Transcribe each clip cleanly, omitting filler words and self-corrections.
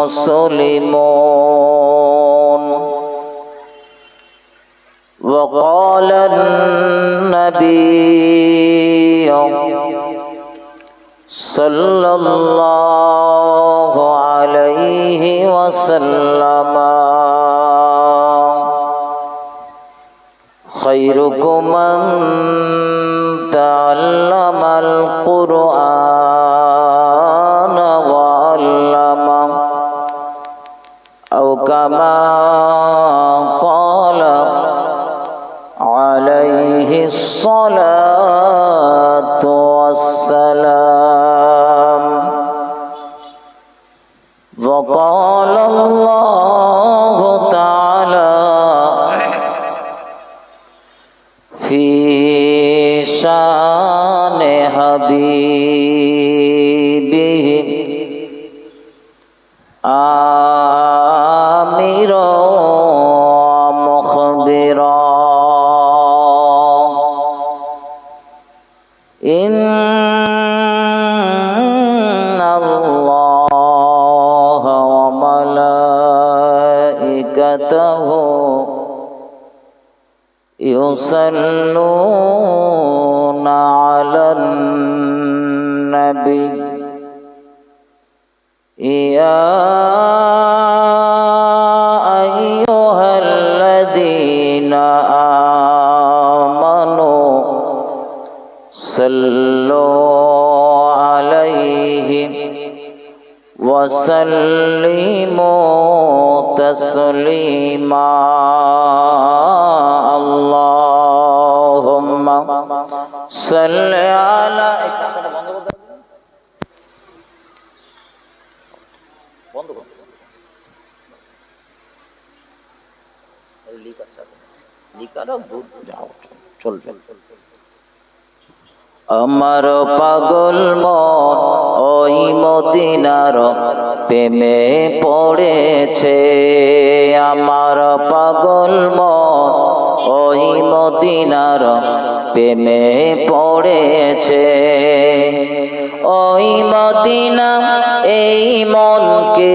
مسلمون وقال النبي صلى الله عليه وسلم خيركم من تعلم القرآن وعلمه أو كما قال عليه الصلاة والسلام وقال الله تعالى في شان حبيبه آمرا مخبرا إن الله وملائكته يصلون على النبي يا أيها الذين آمنوا صلوا عليه وسلموا تسليما اللهم صل على আমার পাগল মন ওই মদিনার প্রেমে পড়েছে আমার পাগল মন ওই মদিনার প্রেমে পড়েছে ওই মদিনা এই মনকে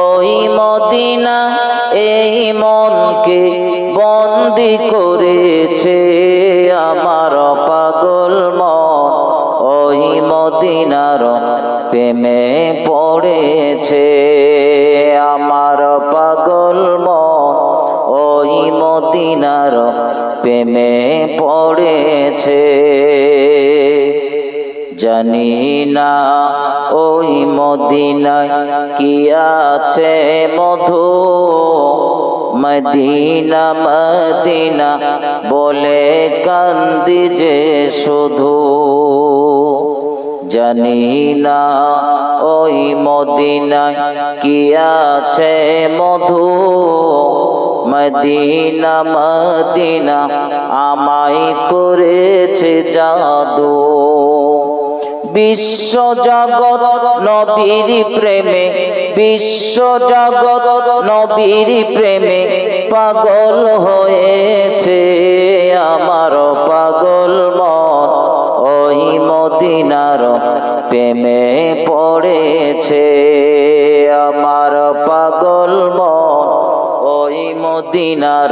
ওই মদিনা এই মনকে বন্দি করেছে আমার পাগল মন ওই মদিনার প্রেমে পড়েছে আমার পাগল মন ওই মদিনার প্রেমে পড়েছে জানি না ওই মদিনায় কি আছে মধু মদিনা মদিনা বলে কান্দি যে শুধু জানি না ওই মদিনায় কি আছে মধু মদিনা মদিনা আমায় করেছে জাদু বিশ্ব জগৎ নবীর প্রেমে বিশ্ব জগৎ নবীর প্রেমে পাগল হয়েছে আমার পাগল মন ওই মদিনার প্রেমে পড়েছে আমার পাগল মন ওই মদিনার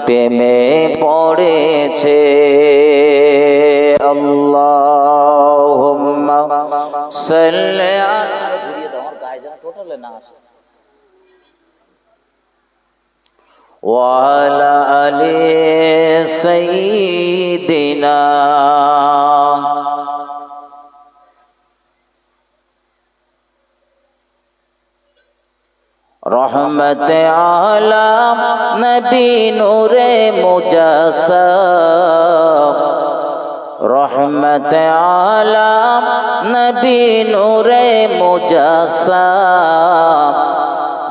প্রেমে পড়েছে আল্লাহুম্মা সাল্লি আলা ঘুরিয়ে দাও আমার গায়ে যেন টোটালে না আসে ওয়া আলা আলি সাইয়্যিদিনা रहमत आलम नबी नूरे मुजस्सम रहमत आलम नबी नूरे मुजस्सम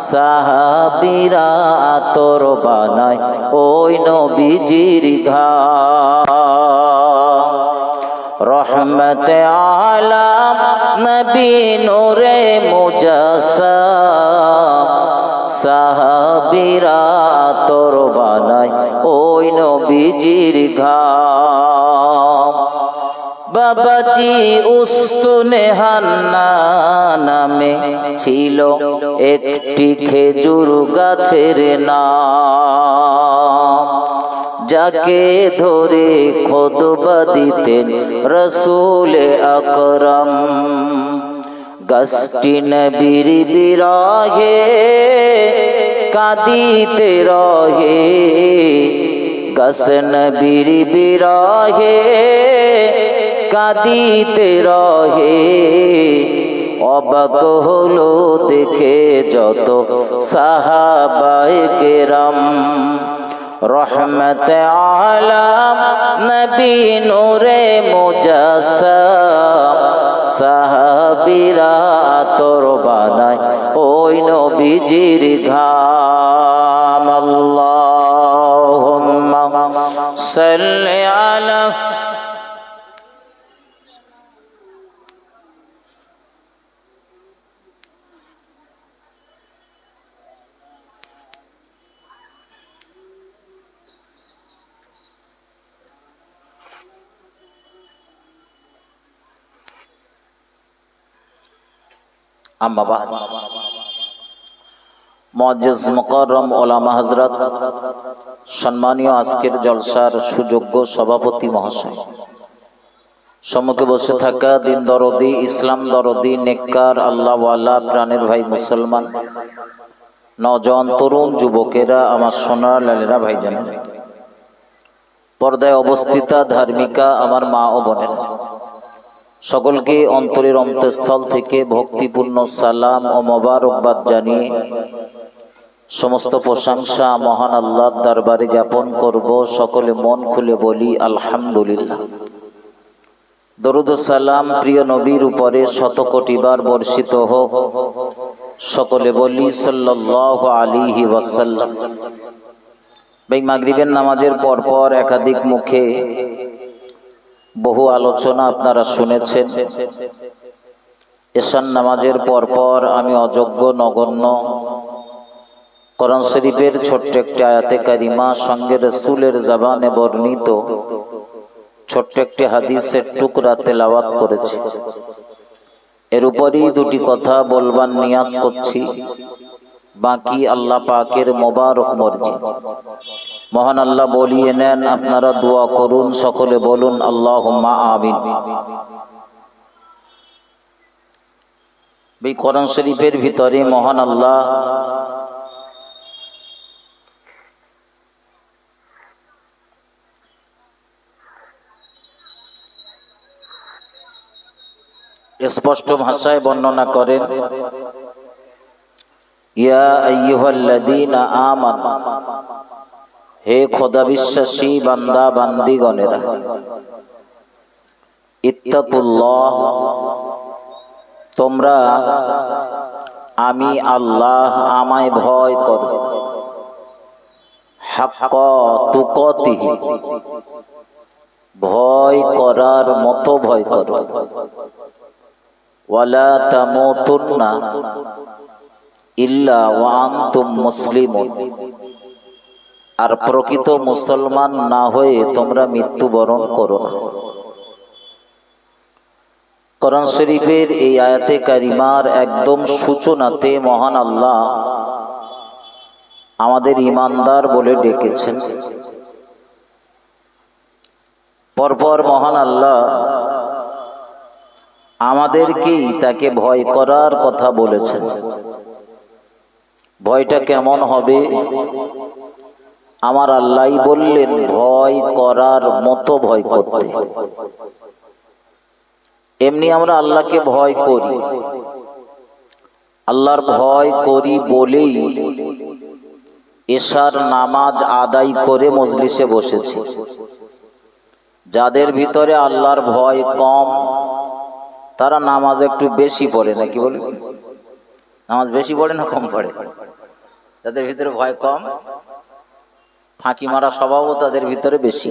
साहाबीरा आतोर बानाय ओई नबीजिर घाम रहमत आलम नबी नूरे मुजस्सम साहाबीरा आतोर बानाय ओई नबीजिर घाम বাবাজি উস্তুনে হান্না নামে ছিল একটি খেজুর গাছের নাম, যাকে ধরে খুতবা দিতেন রাসূল আকরাম। গাছটি নবীর বিরহে কাঁদিতে রহে, গাছ নবীর বিরহে কাঁদিতে রহে। অবাক হলো দেখে যত সাহাবায়ে কেরাম, রহমতে আলাম নবী নূরে মুজাসসাম। সাহাবীরা আতর বানায় ওই নবীজির ঘাম। আল্লাহুম্মা সাল্লি আলা আম্মা বাদ। মুআজ্জিজ মুকাররম ওলামা হযরত, সম্মানীয় আজকের জলসার সুযোগ্য সভাপতি মহাশয়, সম্মুখে বসে থাকা দিন দরদি, ইসলাম দরদি, নেককার আল্লাহওয়ালা প্রাণের ভাই মুসলমান, নওজওয়ান তরুণ যুবকেরা, আমার সোনার লালেরা, ভাইজান, পর্দায় অবস্থিতা ধার্মিকা আমার মা ও বোনেরা, সকলকে অন্তরের অন্তঃস্থল থেকে ভক্তিপূর্ণ সালাম ও মোবারকবাদ জানিয়ে সমস্ত প্রশংসা মহান আল্লাহর দরবারে জ্ঞাপন করব। সকলে মন খুলে বলি আলহামদুলিল্লাহ। দরুদ ও সালাম প্রিয় নবীর উপরে শত কোটিবার বর্ষিত হোক। সকলে বলি সাল্লাল্লাহু আলাইহি ওয়াসাল্লাম। ভাই, মাগরিবের নামাজের পরপর একাধিক মুখে বহু আলোচনা আপনারা শুনেছেন। এশার নামাজের পরপর আমি অযোগ্য নগণ্য কোরআন শরীফের ছোট্ট একটি আয়াতে কারিমা, সঙ্গে রাসূলের জবানে বর্ণিত ছোট্ট একটি হাদিসের টুকরা তেলাওয়াত করেছি। এর উপরই দুটি কথা বলবার নিয়াত করছি, বাকি আল্লাহ পাকের মোবারক মর্জি। মহান আল্লাহ বলিয়ে নেন, আপনারা দোয়া করুন, সকলে বলুন আল্লাহুম্মা আমিন। এই কোরআন শরীফের ভিতরে মহান আল্লাহ স্পষ্ট ভাষায় বর্ণনা করেন, ইয়া আইয়ুহাল্লাযীনা আমানু, হে খোদা বিশ্বাসী বান্দা বান্দিগণেরা, ইত্তাকুল্লাহ, তোমরা আমি আল্লাহ আমায় ভয় করো, হাক্কা তুকাতিহি, ভয় করার মতো ভয় করো, ওয়ালা তামুতুন্না ইল্লা ওয়া আনতুম মুসলিমুন, আর প্রকৃত মুসলমান না হয়ে তোমরা মৃত্যুবরণ করো না। কোরআন শরীফের এই আয়াতে কারিমার একদম সূচনাতে মহান আল্লাহ আমাদের ঈমানদার বলে ডেকেছেন। পরপর মহান আল্লাহ আমাদেরকেই তাকে ভয় করার কথা বলেছেন। ভয়টা কেমন হবে? আমার আল্লাহই বললেন ভয় করার মতো ভয় করতে। এমনি আমরা আল্লাহকে ভয় করি, আল্লাহর ভয় করি বলেই এশার নামাজ আদায় করে মজলিসে বসেছি। যাদের ভিতরে আল্লাহর ভয় কম, তারা নামাজ একটু বেশি পড়ে, নাকি বলে? নামাজ বেশি পড়ে না কম পড়ে? যাদের ভিতরে ভয় কম, ফাঁকি মারা স্বভাবও তাদের ভিতরে বেশি।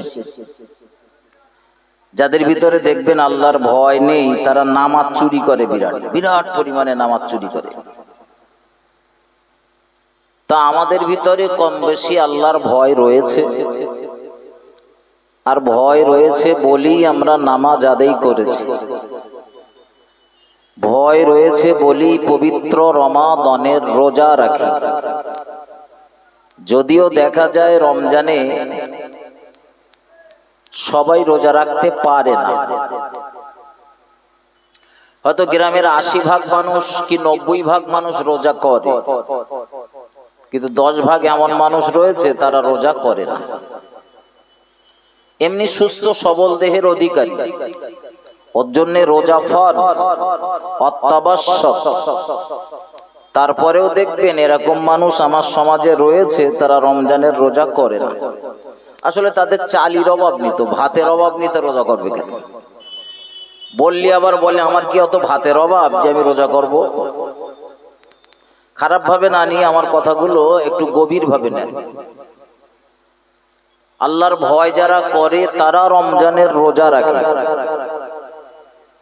যাদের ভিতরে দেখবেন আল্লাহর ভয় নেই, তারা নামাজ চুরি করে, বিরাট বিরাট পরিমাণে নামাজ চুরি করে। তা আমাদের ভিতরে কম বেশি আল্লাহর ভয় রয়েছে। আর ভয় রয়েছে বলেই আমরা নামাজ আদায় করেছি, ভয় রয়েছে বলেই পবিত্র রমাদানের রোজা রাখি। যদিও দেখা যায় রমজানে সবাই রোজা রাখতে পারে না, হয়তো গ্রামের ৮০% মানুষ কি ৯০% মানুষ রোজা করে, কিন্তু ১০% এমন মানুষ রয়েছে তারা রোজা করে না। এমনি সুস্থ সবল দেহের অধিকারী, ওর জন্য রোজা ফরজ অত্যাবশ্যক। তারপরেও দেখবেন এরকম মানুষ আমার সমাজে রয়েছে, তারা রমজানের রোজা করে না। আসলে তাদের চালির অভাব নেই, তো ভাতের অভাব নেই, তো রোজা করবে কেন? বললি আবার বলে আমার কি অত ভাতের অভাব যে আমি রোজা করব? খারাপ ভাবে না নিয়ে আমার কথাগুলো একটু গভীর ভাবে নেন। আল্লাহর ভয় যারা করে তারা রমজানের রোজা রাখে।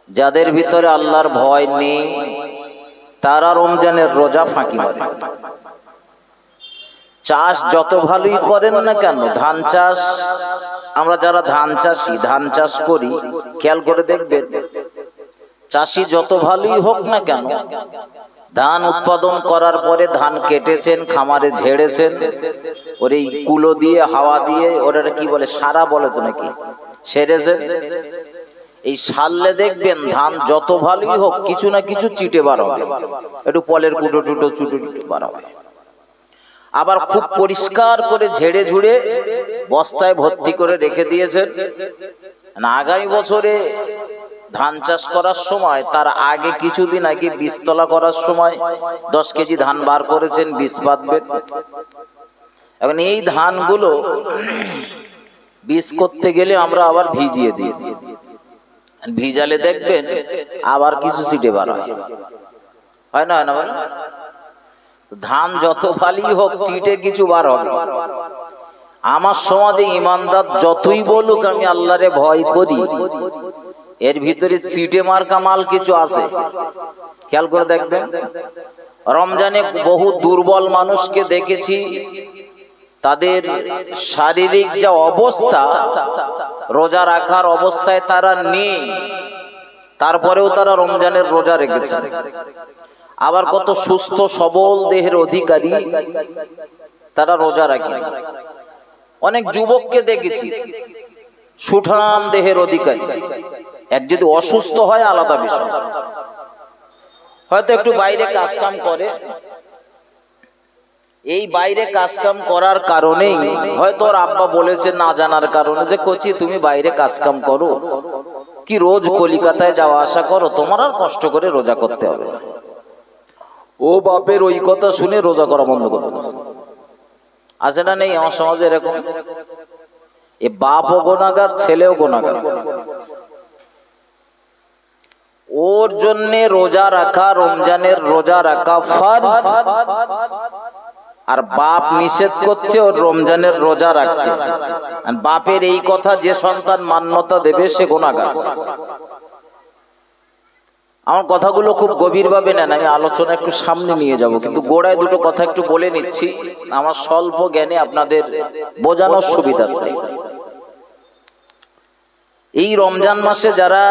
যাদের ভিতরে আল্লাহর ভয় নেই তারা রমজানের রোজা ফাঁকি মারে। চাষ যত ভালোই করেন না কেন, ধান চাষ, আমরা যারা ধান চাষি, ধান চাষ করি, খেয়াল করে দেখবেন চাষি যত ভালোই হোক না কেন, ধান উৎপাদন করার পরে ধান কেটেছেন, খামারে ঝেড়েছেন, ওর এই কুলো দিয়ে হাওয়া দিয়ে, ওরা কি বলে সারা বলে তো নাকি, সেরেছেন। এই সারলে দেখবেন ধান যত ভালোই হোক কিছু না কিছু চিটে বার হবে, একটু পলের কুটো টুটো চুটো বার হবে। আবার খুব পরিষ্কার করে ঝেড়ে ঝুড়ে বস্তায় ভর্তি করে রেখে দিয়েছেন, আগামী বছরে ধান চাষ করার সময়, তার আগে কিছুদিন আগে বীজতলা করার সময় 10 কেজি ধান বার করেছেন, বীজ বাঁধবেন। এখন এই ধানগুলো বীজ করতে গেলে আমরা আবার ভিজিয়ে দিই, ভিজালে দেখবেন আবার কিছু সিটে বার হয় না, হয় না? ধান যত ভালোই হোক চিটে কিছু বার হবে। আমার সমাজে ইমানদার যতই বলুক আমি আল্লাহরে ভয় করি, এর ভিতরে চিটে মার্কা মাল কিছু আছে। খেয়াল করে দেখবেন রমজানে বহু দুর্বল মানুষকে দেখেছি, তাদের শারীরিক যা অবস্থা, রোজা রাখার অবস্থায় তারা নেই, তারপরেও তারা রমজানের রোজা রেখেছে। আবার কত সুস্থ সবল দেহের অধিকারী, তারা রোজা রাখে। অনেক যুবককে দেখেছি সুঠাম দেহের অধিকারী, এক যদি অসুস্থ হয় আলাদা বিষয়, হয়তো একটু বাইরে কাজ কাম করে, এই বাইরে কাজ কাম করার কারণেই হয়তো ওর আব্বা বলেছে না জানার কারণে, যে কচি তুমি বাইরে কাজ কাম করো, কি রোজ কলিকাতায় যাওয়া আসা করো, তোমার আর কষ্ট করে রোজা করতে হবে না। ও বাপের ওই কথা শুনে রোজা করা বন্ধ করতেছে। আছে না নেই আমার সমাজে এরকম? এ বাপও গুনাহগার, ছেলেও গুনাহগার। ওর জন্য রোজা রাখা, রমজানের রোজা রাখা ফরজ, আর বাপ নিষেধ করছে ওর রমজানের রোজা রাখতে। বাপের এই কথা যে সন্তান মান্যতা দেবে সে গুনাহগার। আমার কথাগুলো খুব গভীর ভাবে নেন, আমি আলোচনা একটু সামনে নিয়ে যাব, কিন্তু গোড়ায় দুটো কথা একটু বলে নিচ্ছি আমার স্বল্প জ্ঞানে আপনাদের বোঝানোর সুবিধার্থে। এই রমজান মাসে যারা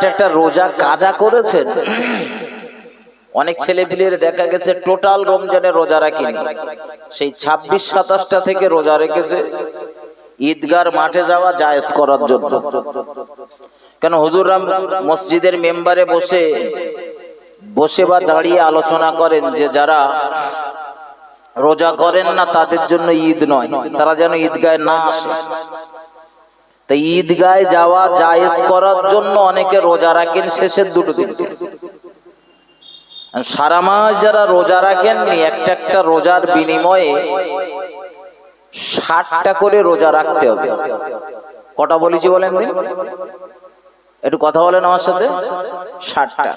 একটা রোজা কাজা করেছেন, অনেক ছেলেপিলের দেখা গেছে টোটাল রমজানের রোজা রাখেনি, সেই ২৬-২৭টা থেকে রোজা রেখেছে ঈদগার মাঠে যাওয়া জায়েজ করার জন্য। কেন হুজুররা মসজিদের মেম্বারে বসে বা দাঁড়িয়ে আলোচনা করেন যে যারা রোজা করেন না তাদের জন্য ঈদ নয়, তারা যেন ঈদগায় না আসে। তাই ঈদগায় যাওয়া জায়েজ করার জন্য অনেকে রোজা রাখেন শেষের দুটো দিন। সারা মাস যারা রোজা রাখেন একটা রোজার বিনিময়ে 60টা করে রোজা রাখতে হবে। কটা বলেছি বলেন দিন, একটু কথা বলেন আমার সাথে। 60টা।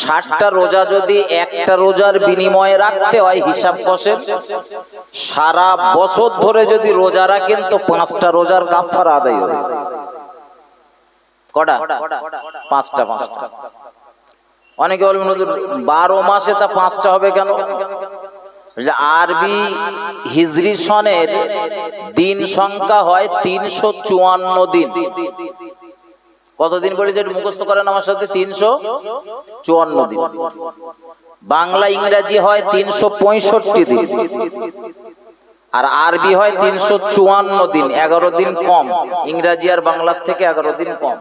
60টা রোজা যদি একটা রোজার বিনিময়ে রাখতে হয়, হিসাব কষেন সারা বছর ধরে যদি রোজা রাখেন তো 5টা রোজার কাফারা আদায় হবে। কটা? 5টা। অনেকে বলবেন 12 মাসে তা 5টা হবে কেন? আরবি হিজরি সনের দিন সংখ্যা হয় 354 দিন। কতদিন বলেছে একটু মুখস্থ করেন আমার সাথে? 354 দিন। বাংলা ইংরেজি হয় 365 দিন, আর আরবি হয় 354 দিন, 11 দিন কম। ইংরেজি আর বাংলার থেকে 11 দিন কম।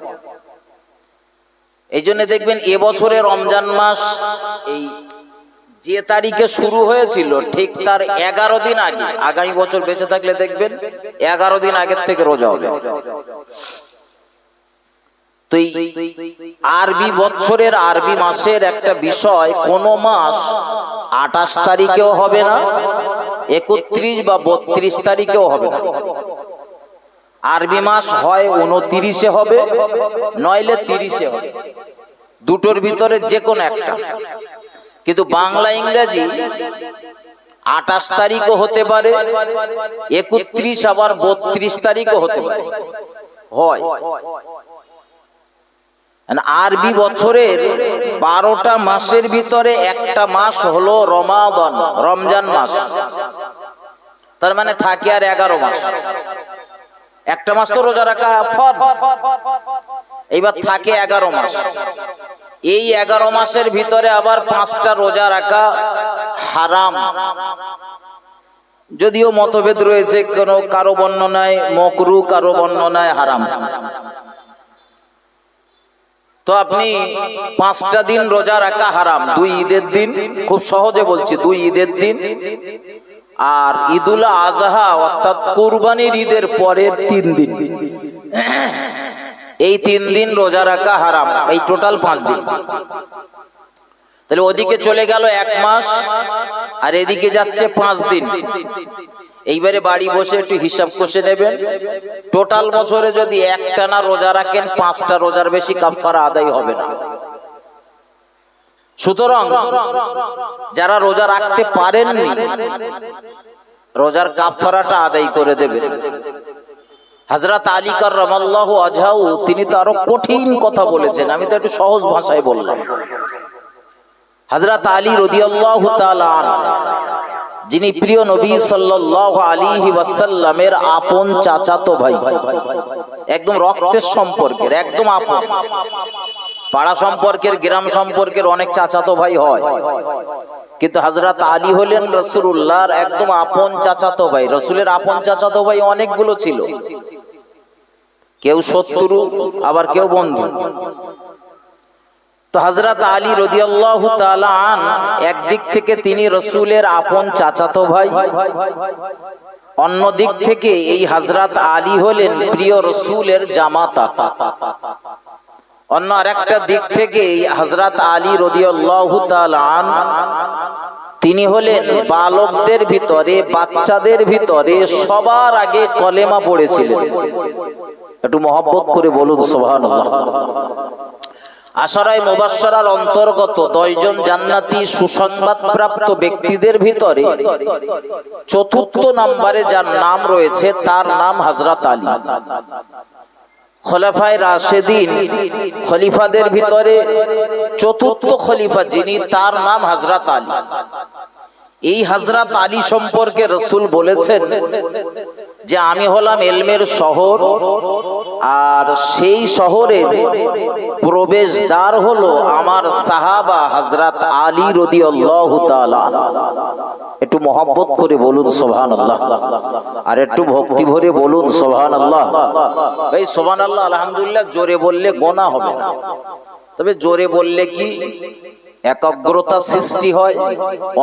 এই জন্য দেখবেন এবছরে রমজান মাস এই যে তারিখে শুরু হয়েছিল ঠিক তার 11 দিন আগে, আগামী বছর বেঁচে থাকলে দেখবেন 11 দিন আগের থেকে রোজা হবে। তো আরবি বছরের আরবি মাসের একটা বিষয়, কোন মাস 28 তারিখেও হবে না, 31 বা 32 তারিখেও হবে না। আরবি মাস হয় 29-এ হবে, নইলে 30-এ হবে, দুটোর ভিতরে যে কোনো একটা। কিন্তু বাংলা ইংরেজি 28 তারিখও হতে পারে, 31 আবার 32 তারিখও হতে পারে, হয়। আরবি বছরের 12টা মাসের ভিতরে একটা মাস হলো রমাদান, রমজান মাস। তার মানে থাকে আর 11 মাস। একটা মাস তো রোজা রাখা ফরজ, এইবার থাকে 11 মাস। এই 11 মাসের ভিতরে আবার 5টা রোজা রাখা হারাম। যদিও মতভেদ রয়েছে, কারো বর্ণনায় মাকরুহ, কারো বর্ণনায় হারাম। তো আপনি 5টা দিন রোজা রাখা হারাম। 2 ঈদের দিন, খুব সহজে বলছি, 2 ঈদের দিন আর ঈদুল আজহা অর্থাৎ কুরবানির ঈদের পরের 3 দিন, এই 3 দিন রোজা রাখা হারাম। এই টোটাল 5 দিন। তাহলে ওদিকে চলে গেল 1 মাস আর এদিকে যাচ্ছে 5 দিন। এইবারে বাড়ি বসে একটু হিসাব কষে নেবেন, টোটাল বছরে যদি একটানা রোজা রাখেন 5টা রোজার বেশি কাফারা আদায় হবে না। সুতরাং যারা রোজা রাখতে পারেননি, রোজার কাফারাটা আদায় করে দেবেন। হযরত আলী কাররামাল্লাহু ওয়াজহাহু তিনি তো আরো কঠিন কথা বলেছেন, আমি তো একটু সহজ ভাষায় বললাম। হযরত আলী রাদিয়াল্লাহু তাআলা আনহু, যিনি প্রিয় নবী সাল্লাল্লাহু আলাইহি ওয়াসাল্লামের আপন চাচাতো ভাই, একদম রক্তের সম্পর্কের, একদম আপন। পাড়া সম্পর্কের, গ্রাম সম্পর্কের অনেক চাচাতো ভাই হয়, কিন্তু হযরত আলী হলেন রাসূলুল্লাহর একদম আপন চাচাতো ভাই। রাসূলের আপন চাচাতো ভাই অনেকগুলো ছিল, কেউ শত্রু আবার কেউ বন্ধু। তো হযরত আলী রাদিয়াল্লাহু তাআলা আন একদিক থেকে তিনি রাসূলের আপন চাচাতো ভাই, অন্য দিক থেকে এই হযরত আলী হলেন প্রিয় রাসূলের জামাতা। অন্য আরেকটা দিক থেকে হযরত আলী রাদিয়াল্লাহু তাআলা আন তিনি হলেন বালকদের ভিতরে, বাচ্চাদের ভিতরে সবার আগে কলেমা পড়েছিলেন। একটু মহব্বত করে বলুন সুবহানাল্লাহ। আশারায়ে মুবাশশারার অন্তর্গত 10 জন জান্নাতি সুসংবাদ প্রাপ্ত ব্যক্তিদের ভিতরে 4র্থ নম্বরে যার নাম রয়েছে তার নাম হযরত আলী। খোলাফায়ে রাশিদিন, খলিফাদের ভিতরে 4র্থ খলিফা যিনি, তার নাম হযরত আলী। এই হযরত আলী সম্পর্কে রাসূল বলেছেন যে আমি হলাম ইলমের শহর, আর সেই শহরের প্রবেশদ্বার হলো আমার সাহাবা হযরত আলী রাদিয়াল্লাহু তাআলা। একটু মহব্বত করে বলুন সুবহানাল্লাহ, আর একটু ভক্তি ভরে বলুন সুবহানাল্লাহ। ভাই সুবহানাল্লাহ আলহামদুলিল্লাহ জোরে বললে গোনা হবে না, তবে জোরে বললে কি একাগ্রতা সৃষ্টি হয়,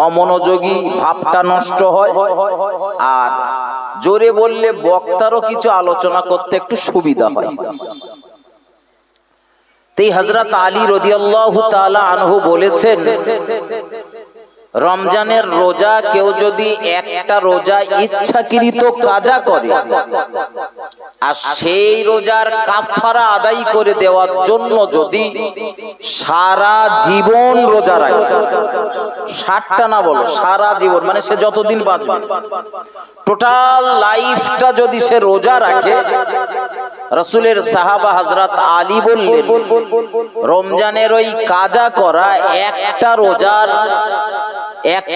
অমনোযোগী ভাবটা নষ্ট হয়, আর জোরে বললে বক্তারও কিছু আলোচনা করতে একটু সুবিধা হয়। তাই হযরত আলী রাদিয়াল্লাহু তাআলা আনহু বলেছেন, রমজানের রোজা কেউ যদি একটা রোজা ইচ্ছাকৃত কাজা করে আর সেই রোজার কাফারা আদায় করে দেওয়ার জন্য যদি সারা জীবন রোজা রাখে, 60টা না বলো, সারা জীবন মানে সে যতদিন বাঁচবে, টোটাল লাইফটা যদি সে রোজা রাখে, রাসূলের সাহাবা হযরত আলী বললেন, রমজানের ওই কাজা করা একটা রোজার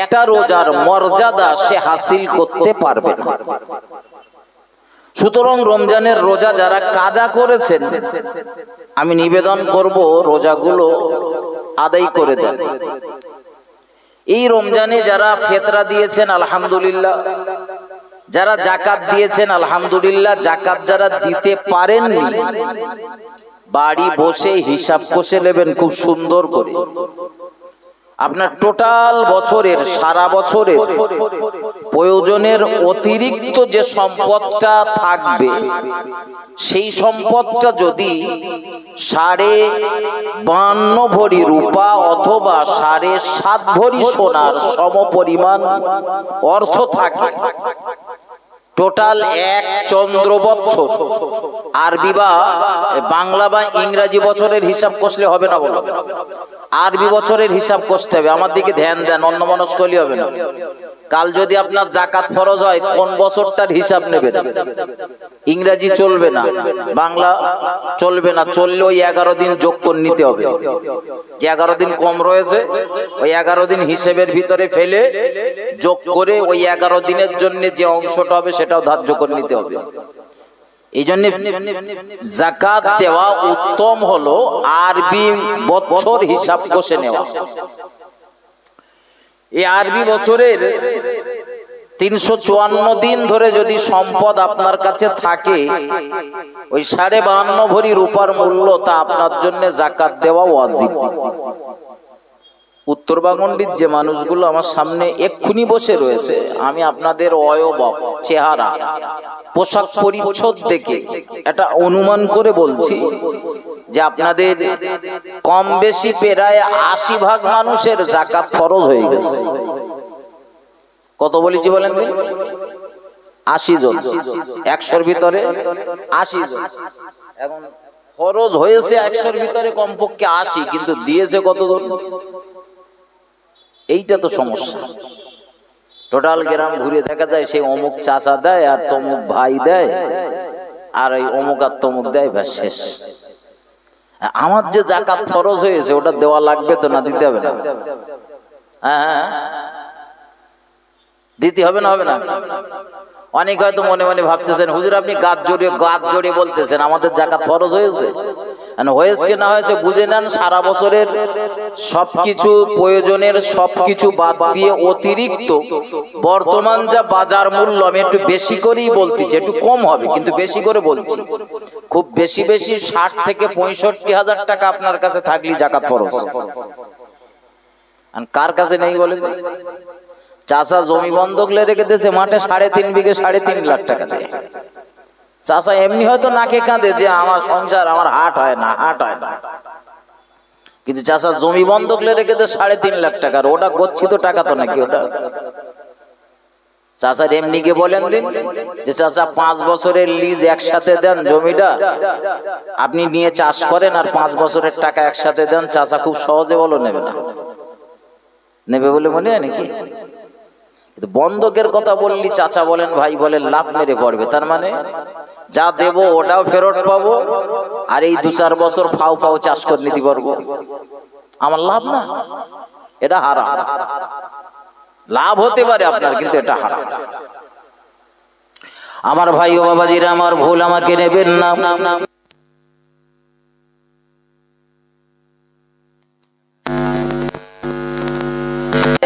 একটা রোজার মর্যাদা সে হাসিল করতে পারবে না। সুতরাং রমজানের রোজা যারা কাজা করেছেন, আমি নিবেদন করব রোজাগুলো আদায় করে দেন। এই রমজানে যারা ফিতরা দিয়েছেন আলহামদুলিল্লাহ, যারা যাকাত দিয়েছেন আলহামদুলিল্লাহ, যাকাত যারা দিতে পারেননি বাড়ি বসে হিসাব কষে নেবেন খুব সুন্দর করে। আপনার টোটাল বছরের, সারা বছরের প্রয়োজনের অতিরিক্ত যে সম্পদটা থাকবে, সেই সম্পদটা যদি 52.5 ভরি রূপা অথবা 7.5 ভরি সোনার সমপরিমাণ অর্থ থাকে, টোটাল 1 চন্দ্র বছর, আরবি বা বাংলা বা ইংরেজি বছরের হিসাব কষলে হবে না, বলো আরবি বছরের হিসাব কষতে হবে। আমার দিকে ধ্যান দেন, অন্যমনস্ক হলে হবে না। কাল যদি আপনার যাকাত ফরজ হয়, কোন বছরটার হিসাব নেবেন? ইংরেজি চলবে না, বাংলা চলবে না, চললে ওই 11 দিন যোগ করে নিতে হবে। যে 11 দিন কম রয়েছে ওই 11 দিন হিসেবের ভিতরে ফেলে যোগ করে ওই 11 দিনের জন্য যে অংশটা হবে সেটাও ধার্য করে নিতে হবে। এই জন্য যাকাত দেওয়া উত্তম হলো আরবি বছর হিসাব কষে নেওয়া। এই আরবি বছরের 354 দিন ধরে যদি সম্পদ আপনার কাছে থাকে, ওই 52.5 ভরি রূপার মূল্য, তা আপনার জন্য যাকাত দেওয়া ওয়াজিব। উত্তরবাঙ্গন্ডির যে মানুষগুলো আমার সামনে এক্ষুনি বসে রয়েছে, আমি আপনাদের অয়বব, চেহারা, পোশাক পরিচ্ছদ দেখে এটা অনুমান করে বলছি যে আপনাদের কম বেশি প্রায় 80% মানুষের যাকাত ফরজ হয়ে গেছে। কত বলেছি বলেন? 80 জন, 100-র ভিতরে 80 জন। এখন ফরজ হয়েছে 100-র ভিতরে কমপক্ষে 80, কিন্তু দিয়েছে কতজন? এইটা তো সমস্যা। টোটাল গ্রাম ঘুরে দেখা যায় সেই অমুক চাচা দেয় আর তমুক ভাই দেয় আর এই অমুক আর তমুক দেয়, ব্যাস শেষ। আমার যে যাকাত ফরজ হয়েছে ওটা দেওয়া লাগবে তো, না দিতে হবে না? হ্যাঁ, দিতে হবে না? হবে না? অনেক হয়তো মনে মনে ভাবতেছেন, হুজুর আপনি গাছ জড়িয়ে বলতেছেন আমাদের যাকাত ফরজ হয়েছে। হয়েছে না হয়েছে বুঝে নেন। সারা বছরের সবকিছু, প্রয়োজনের সবকিছু বাদ দিয়ে অতিরিক্ত বর্তমান যা বাজার মূল্য, আমি একটু বেশি করেই বলতেছি, একটু কম হবে কিন্তু বেশি করে বলছি, খুব বেশি 60 থেকে 65 হাজার টাকা আপনার কাছে থাকলে যাকাত ফরজ। কার কাছে নেই বলেন? চাষা জমি বন্ধক রেখে দিয়েছে মাঠে 3.5 বিঘে 3.5 লাখ টাকা দিয়ে। চাষা এমনি হয়তো নাকে কাঁদে যে আমার সংসার, আমার হাট হয় না, কিন্তু চাষা জমি বন্ধক রেখে দেয় 3.5 লাখ টাকার। ওটা গচ্ছিত টাকা তো নাকি ওটা? চাষার এমনি কে বলেন দিন যে চাষা 5 বছরের লিজ একসাথে দেন, জমিটা আপনি নিয়ে চাষ করেন আর 5 বছরের টাকা একসাথে দেন, চাষা খুব সহজে বলো নেবে না। নেবে বলে মনে হয় নাকি? বন্ধকের কথা বললি চাচা বলেন, ভাই বলেন, লাভ মেরে পড়বে। তার মানে যা দেব ওটাও ফেরত পাবো, আর এই 2-4 বছর ফাও চাষ করে নিতে পারবো। আমার লাভ না, এটা হারাম। লাভ হতে পারে আপনার, কিন্তু এটা হারাম। আমার ভাই ও বাবাজিরা, আমার ভুল আমাকে নেবেন না।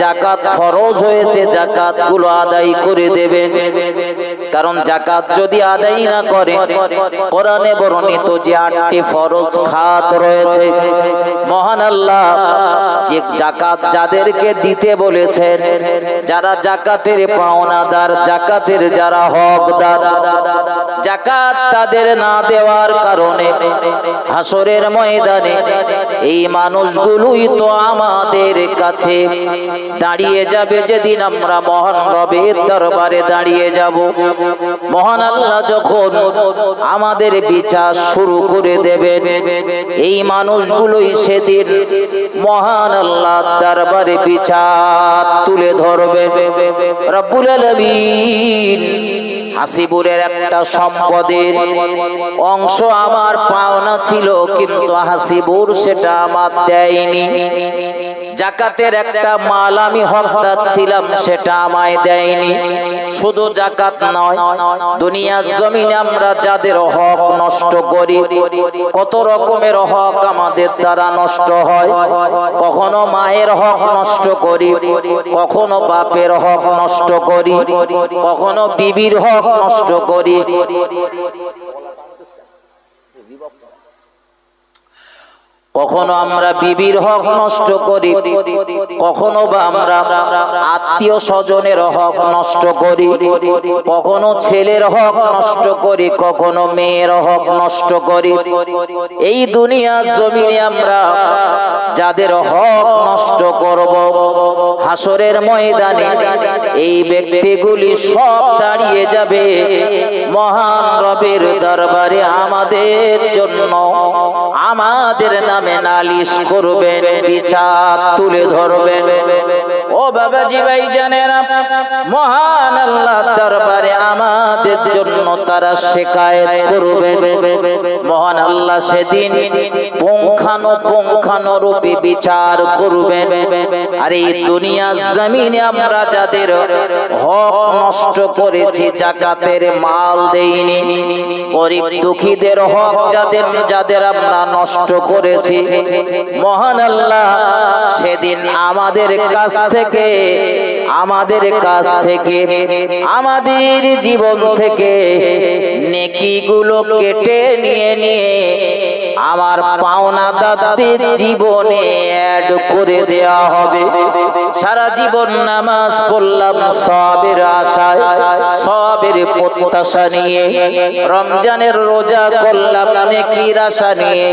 যাকাত ফরজ হয়েছে, যাকাত গুলো আদায় করে দেবেন। কারণ যাকাত যদি আদায় না করে, কোরআনে বর্ণিত যে 8টি ফরজ খাত রয়েছে, মহান আল্লাহ যে যাকাত যাদেরকে দিতে বলেছেন, যারা যাকাতের পাওনাদার, যাকাতের যারা হকদার, যাকাত তাদের না দেওয়ার কারণে হাসরের ময়দানে এই মানুষগুলোই তো আমাদের কাছে দাঁড়িয়ে যাবে। যেদিন আমরা মহান রবের দরবারে দাঁড়িয়ে যাব, মহান আল্লাহ যখন আমাদের বিচার শুরু করে দেবেন, এই মানুষগুলোই সেদিন মহান আল্লাহর দরবারে বিচার তুলে ধরবে। রব্বুল আলামিন হাসিবুরের একটা সম্পদের অংশ আমার পাওনা ছিল, কিন্তু হাসিবুর সেটা আমার দেয়নি। জাকাতের একটা মাল আমি হকদার ছিলাম, সেটা আমায় দেয়নি। শুধু জাকাত নয়, দুনিয়ার জমিনে আমরা যাদের হক নষ্ট করি, কত রকমের হক আমাদের দ্বারা নষ্ট হয়। কখনো মায়ের হক নষ্ট করি, কখনো বাপের হক নষ্ট করি, কখনো বিবির হক নষ্ট করি, কখনো আমরা বিবির হক নষ্ট করি, কখনো বা আমরা আত্মীয় স্বজনের হক নষ্ট করি, কখনো ছেলের হক নষ্ট করি, কখনো মেয়ের হক নষ্ট করি। এই দুনিয়ার জমিনে আমরা যাদের হক নষ্ট করব, হাসরের ময়দানে এই ব্যক্তিগুলি সব দাঁড়িয়ে যাবে মহান রবের দরবারে আমাদের জন্য, আমাদের নামে নালিশ করবেন, বিচার তুলে ধরবেন। ও বাবাজি ভাই জানেরা, মহান আল্লাহর দরবারে আমাদের জন্য তারা শিকায়েত করবেন। মহান আল্লাহ সেদিন পুঙ্খানুপুঙ্খানুরূপে বিচার করবেন। আর এই দুনিয়ার জমিনে আমরা যাদের হক নষ্ট করেছি, জাকাতের মাল দেইনি, গরিব দুঃখীদের হক যাদের আমরা নষ্ট করেছি, মহান আল্লাহ সেদিন আমাদের কাছ থেকে আমাদের জীবন থেকে নেকিগুলো কেটে নিয়ে আমার পাওনা দাদাদের জীবনে অ্যাড করে দেয়া হবে। সারা জীবন নামাজ পড়লাম সওয়াবের আশায়, সওয়াবের প্রত্যাশা নিয়ে, রমজানের রোজা করলাম নেকির আশা নিয়ে,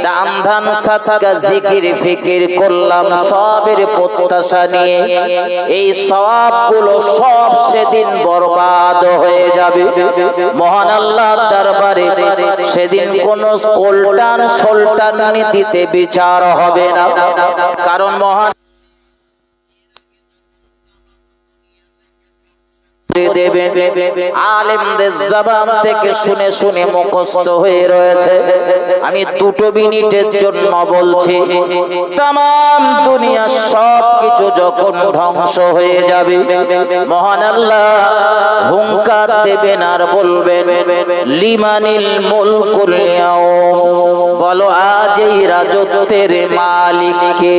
দান ধান সাদকা জিকির ফিকির করলাম সওয়াবের প্রত্যাশা নিয়ে। এই সওয়াবগুলো সব সেদিন বরবাদ হয়ে যাবে মহান আল্লাহর দরবারে। সেদিন কোন উল্টান সুলটান নীতিতে বিচার হবে না, কারণ মহান আলেমদের জবান থেকে শুনে শুনে মুখস্থ হয়ে রয়েছে। আমি 2 মিনিটের জন্য বলছি, তাম দুনিয়া সব কিছু যখন ধ্বংস হয়ে যাবে, মহান আল্লাহ হুঙ্কার দেবেন আর বলবেন, লিমানিল মুলকুল ইয়াউম, বলো আজ এই রাজত্বের মালিক কে?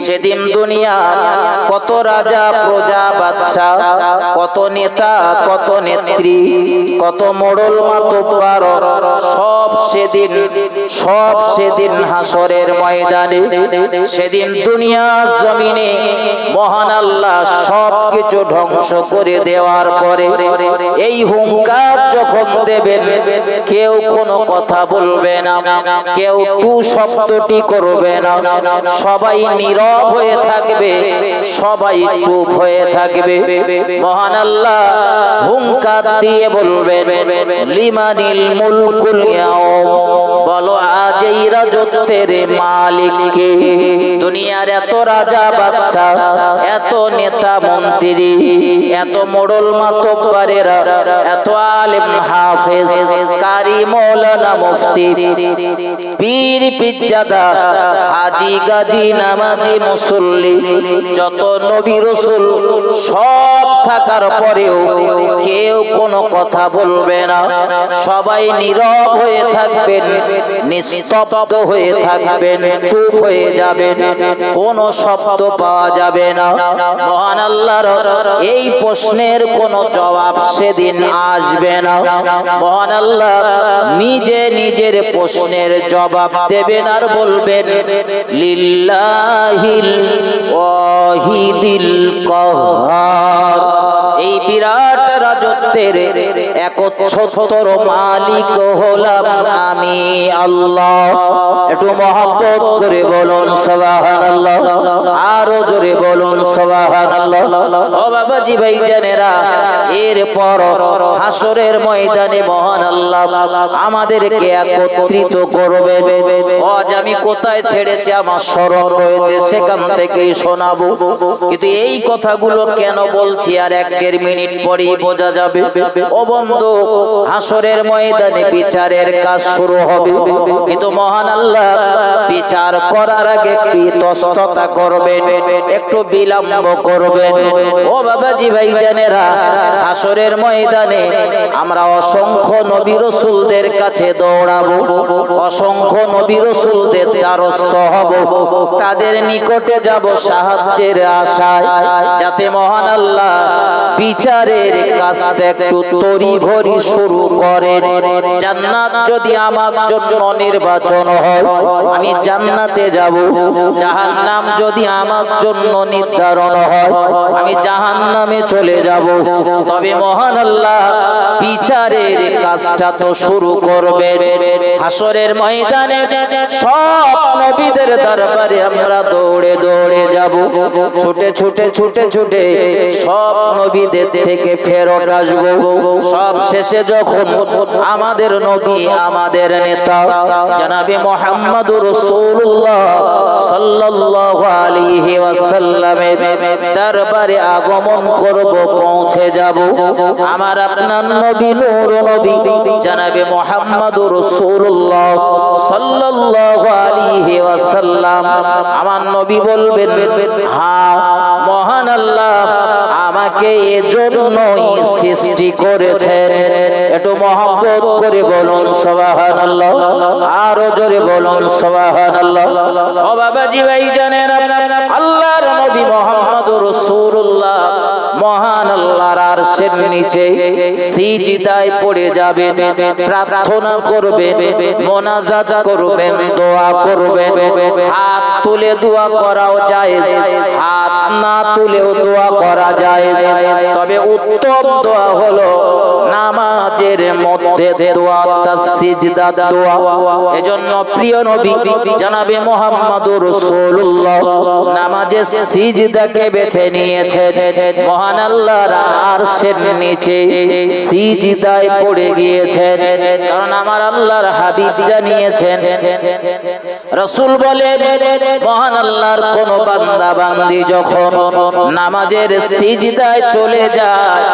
সেদিন দুনিয়ার কত রাজা প্রজা বাদশা, কত নেতা, কত নেত্রী, কত মোড়ল মাতব্বর, সব সেদিন হাসরের ময়দানে, সেদিন দুনিয়ার জমিনে মহান আল্লাহ সব কিছু ধ্বংস করে দেওয়ার পরে এই হুঙ্কার যখন দেবেন, কেউ কোনো কথা বলবে না, কেউ টু শব্দটি করবে না, সবাই নীরব হয়ে থাকবে, সবাই চুপ হয়ে থাকবে। মহান আল্লাহ হুঙ্কার দিয়ে বলবেন, লিমানিল মুলকুল ইয়াউম, বলো আজ এই রাজত্বের মালিক কে? দুনিয়ার এত রাজা বাদশা, এত নেতা মন্ত্রী, এত মোড়ল মাতব্বরেরা, এত আলেম হাফেজ কারি মৌলানা মুফতি, পীর পিজ্জাদা, হাজি গাজী নামাজি মুসল্লি, যত নবী রাসূল সব থাকার পরেও কেউ কোনো কথা বলবে না, সবাই নীরব হয়ে থাকবেন, নিস্তব্ধ হয়ে থাকবেন, চুপ হয়ে যাবেন, কোনো শব্দ পাওয়া যাবে না। মহান আল্লাহর এই প্রশ্নের কোনো জবাব সেদিন আসবে না। মহান আল্লাহ নিজে নিজের প্রশ্নের জবাব দেবেন আর বলবেন, লিল্লাহিল ওয়াহিদিল কাহ্হার, এই বিরাট রাজত্বের একচ্ছত্র মালিক হলাম আমি আল্লাহ। একটু মহব্বত করে বলুন সুবহানাল্লাহ, আরো জোরে বলুন সুবহানাল্লাহ। ও বাবাজি ভাই জানেরা, এরপর হাসরের ময়দানে মহান আল্লাহ আমাদেরকে একত্রিত করবেন। আজ আমি কোথায় ছেড়েছি আমার স্মরণ রয়েছে, সেখান থেকেই শোনাবো, কিন্তু এই কথাগুলো কেন বলছি আর 1-1.5 মিনিট পরেই বোঝা যাবে। ও বন্ধু, হাসরের ময়দানে বিচারের কাজ শুরু হবে, কিন্তু মহান আল্লাহ বিচার করার আগে একটু ইতস্ততা করবেন, একটু বিলম্ব করবেন। ও বাবাজি ভাইজানেরা, হাসরের ময়দানে আমরা অসংখ্য নবী রাসূলদের কাছে দৌড়াবো, অসংখ্য নবী রাসূলদের দ্বারস্থ হব, তাদের নিকটে যাব সাহায্যের আশায়, যাতে মহান আল্লাহ বিচারের কাজটা একটু তড়িঘড়ি শুরু করেন। জান্নাত যদি আমার জন্য নির্বাচন হয়, আমি জান্নাতে যাব। জাহান্নাম যদি আমার জন্য নির্ধারণ হয়, আমি জাহান্নামে চলে যাব। তবে মহান আল্লাহ বিচারের কাজটা তো শুরু করবেন। হাসরের ময়দানে সব নবীদের দরবারে আমরা দৌড়ে দৌড়ে যাব, ছুটে ছুটে ছুটে ছুটে সব নবীদের থেকে ফেরত আসব। সব শেষে যখন আমাদের নবী, আমাদের নেতা জনাবে মুহাম্মদুর রাসূলুল্লাহ সাল্লাল্লাহু আলাইহি ওয়াসাল্লামের দরবারে আগমন করব, পৌঁছে যাব, আমার আপনার নবী নূর নবী জনাবে মুহাম্মদুর রাসূলুল্লাহ সাল্লাল্লাহু আলাইহি ওয়াসাল্লাম, আমার নবী বলবেন, হ্যাঁ মহান আল্লাহ আমাকে এজন্যই সৃষ্টি করেছেন। একটু মহব্বত করে বলুন সুবহানাল্লাহ, আরো জোরে বলুন সুবহানাল্লাহ। ও বাবাজি ভাইজানেরা, আল্লাহর নবী মুহাম্মদুর রাসূলুল্লাহ মহান আল্লাহর আরশের নিচে সিজদায় পড়ে যাবেন, প্রার্থনা করবেন, মোনাজাত করবেন, দোয়া করবেন। হাত তুলে দোয়া করাও জায়েজ, হাত না তুলেও দোয়া করা জায়েজ। তবে উত্তম দোয়া হলো নামাজের মধ্যে দোয়া, সিজদা দোয়া। এজন্য প্রিয় নবী জনাবে মুহাম্মদুর রাসূলুল্লাহ নামাজে সিজদাকে বেছে নিয়েছেন। মহান আল্লাহর আরশের নিচে সিজদায় পড়ে গিয়েছেন, কারণ আমার আল্লাহর হাবিব জানিয়েছেন, রাসূল বলেন, মহান আল্লাহর কোন বান্দা বান্দি যখন নামাজের সিজদায় চলে যায়,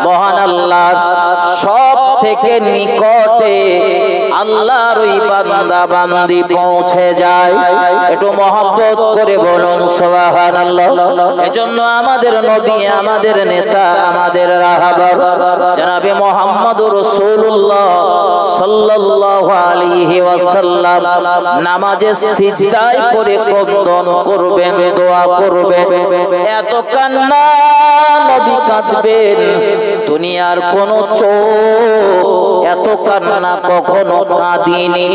মহান আল্লাহর সব থেকে নিকটে আল্লাহর ওই বান্দা বান্দি পৌঁছে যায়। একটু মহব্বত করে বলুন সুবহানাল্লাহ। এজন্য আমাদের নবী, আমাদের নেতা, আমাদের রাহবার জনাবে মুহাম্মদুর রাসূলুল্লাহ সাল্লাল্লাহু আলাইহি ওয়াসাল্লাম নামাজে সিজদায় পড়ে কন্দন করবেন, দোয়া করবেন। এত কান্না নবী কাঁদবেন, দুনিয়ার কোন চোখ এত কান্না কখনো কাঁদিনি,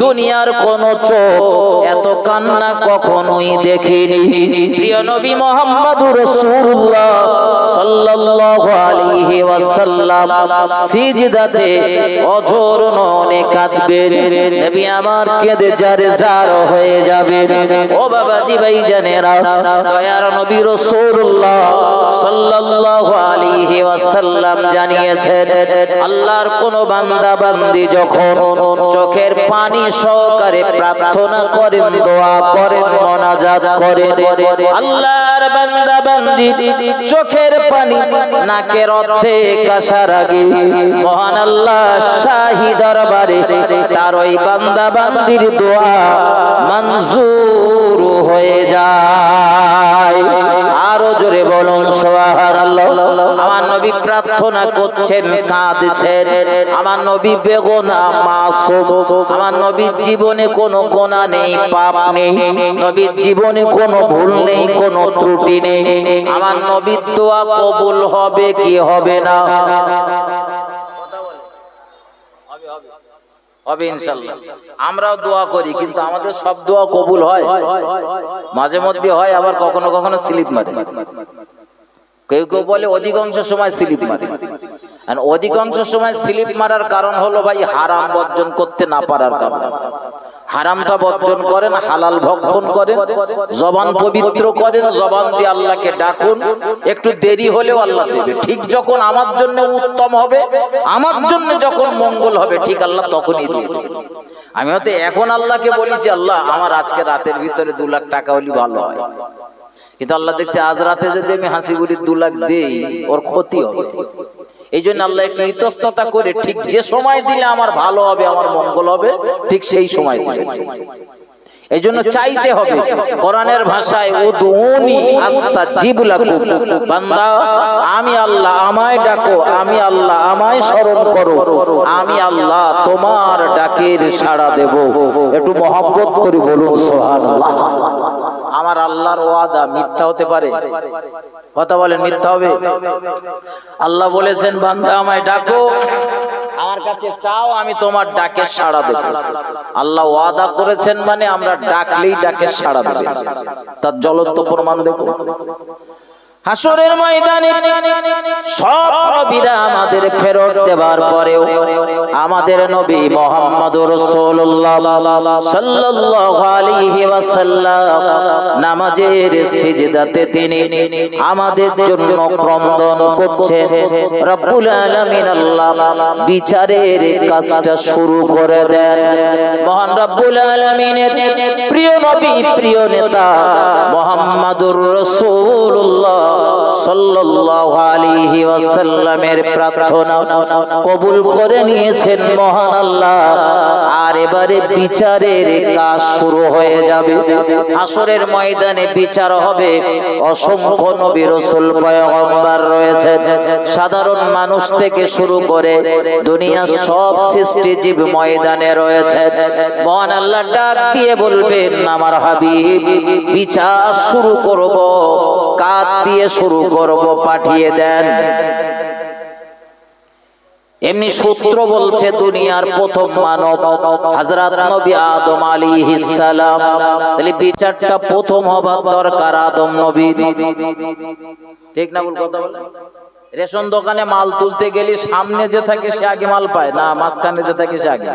দুনিয়ার কোন চোখ এত কান্না কখনোই দেখেনি। প্রিয় নবী মুহাম্মদুর রাসূলুল্লাহ সাল্লাল্লাহু আলাইহি ওয়াসাল্লাম সিজদাতে অঝোর নয়নে কাঁদবেন। নবী আমার কেঁদে জারে জার হয়ে যাবে। ও বাবাজি ভাইজানেরা, দয়ার নবী রাসূলুল্লাহ সাল্লাল্লাহু আলাইহি ওয়াসাল্লাম জানিয়েছেন, আল্লাহর কোন বান্দা বান্দি যখন চোখের পানি সহকারে প্রার্থনা করেন, দোয়া করেন, মোনাজাত করেন, আল্লাহর বান্দা বান্দি চোখের পানি নাকের অর্ধেক আসার আগে মহান আল্লাহ শাহী দরবারে তার ওই বান্দা বান্দির দোয়া মঞ্জুর হয়ে যায়। আরো জোরে বলুন সুবহানাল্লাহ। আমার নবী প্রার্থনা করছেন, কাঁদছেন। আমার নবী বেগুনা, মাসুম। আমার নবীর জীবনে কোনো গুনাহ নেই, পাপ নেই। নবীর জীবনে কোনো ভুল নেই, কোনো ত্রুটি নেই। আমার নবীর দোয়া কবুল হবে কি হবে না? হবে ইনশাআল্লাহ। আমরাও দোয়া করি, কিন্তু আমাদের সব দোয়া কবুল হয়? মাঝে মধ্যে হয়, আবার কখনো কখনো স্লিপ মারে। কেউ কেউ বলে অধিকাংশ সময় স্লিপ মারে। আর অধিকাংশ সময় স্লিপ মারার কারণ হলো ভাই হারাম বর্জন করতে না পারার কারণ। হারামটা বর্জন করেন, হালাল ভক্ষণ করেন, জবান পবিত্র করেন, জবান দিয়ে আল্লাহকে ডাকুন। একটু দেরি হলেও আল্লাহ দেবে। ঠিক যখন আমার জন্য উত্তম হবে, আমার জন্য যখন মঙ্গল হবে, ঠিক আল্লাহ তখনই দিয়ে দেবে। আমি হয়তো এখন আল্লাহকে বলেছি, আল্লাহ আমার আজকে রাতের ভিতরে 2 লাখ টাকা হলে ভালো হয়, কিন্তু আল্লাহ দেখতে আজ রাতে যদি আমি হাসি বুড়ি 2 লাখ দেই, ওর ক্ষতি হবে। এই জন্য আল্লাহ একটু ইতস্ততা করে ঠিক যে সময় দিলে আমার ভালো হবে, আমার মঙ্গল হবে, ঠিক সেই সময় দিবে। এই জন্য চাইতে হবে। কোরআনের ভাষায় উদউনি আস্তাজিব লাকুম, বান্দা আমি আল্লাহ আমায় ডাকো, আমি আল্লাহ আমায় স্মরণ করো, আমি আল্লাহ তোমার ডাকের সাড়া দেব। একটু মহব্বত করে বলুন সুবহানাল্লাহ। আমার আল্লাহর ওয়াদা মিথ্যা হতে পারে? কথা বলেন, মিথ্যা হবে? আল্লাহ বলেছেন বান্দা আমায় ডাকো, আমার কাছে চাও, আমি তোমার ডাকে সাড়া দেব। আল্লাহ ওয়াদা করেছেন মানে আমরা ডাকলেই ডাকে সাড়া দেবে। তার জ্বলন্ত প্রমাণ দেখো। হাসরের ময়দানে সব নবীরা আমাদের ফেরত দেবার পরেও আমাদের নবী মুহাম্মদুর রাসূলুল্লাহ সাল্লাল্লাহু আলাইহি ওয়াসাল্লাম নামাজের সিজদাতে তিনি আমাদের জন্য ক্রন্দন করছে। রব্বুল আলামিন আল্লাহ বিচারের কাজটা শুরু করে দেন। মহান রব্বুল আলামিনের প্রিয় নবী, প্রিয় নেতা মুহাম্মদুর রাসূলুল্লাহ সাল্লাল্লাহু আলাইহি ওয়াসাল্লামের প্রার্থনা কবুল করে নিয়েছেন মহান আল্লাহ। আর এবারে বিচারের কাজ শুরু হয়ে যাবে। হাসরের ময়দানে বিচার হবে। অসংখ্য নবী রাসূল পয়গম্বর রয়েছেন, সাধারণ মানুষ থেকে শুরু করে দুনিয়ার সব সৃষ্টিজীব ময়দানে রয়েছে। মহান আল্লাহ ডাক দিয়ে বলবেন আমার হাবিব বিচার শুরু করব, কাজ দিয়ে শুরু করব, পাঠিয়ে দেন। এমনি সূত্র বলছে দুনিয়ার প্রথম মানব হযরত নবী আদম আলাইহিস সালাম। তাহলে বিচারটা প্রথম হবার দরকার আদম নবী। ঠিক না ভুল কথা বলে? রেশন দোকানে মাল তুলতে গেলে সামনে যে থাকে সে আগে মাল পায় না, মাঝখানে যে থাকে সে আগে?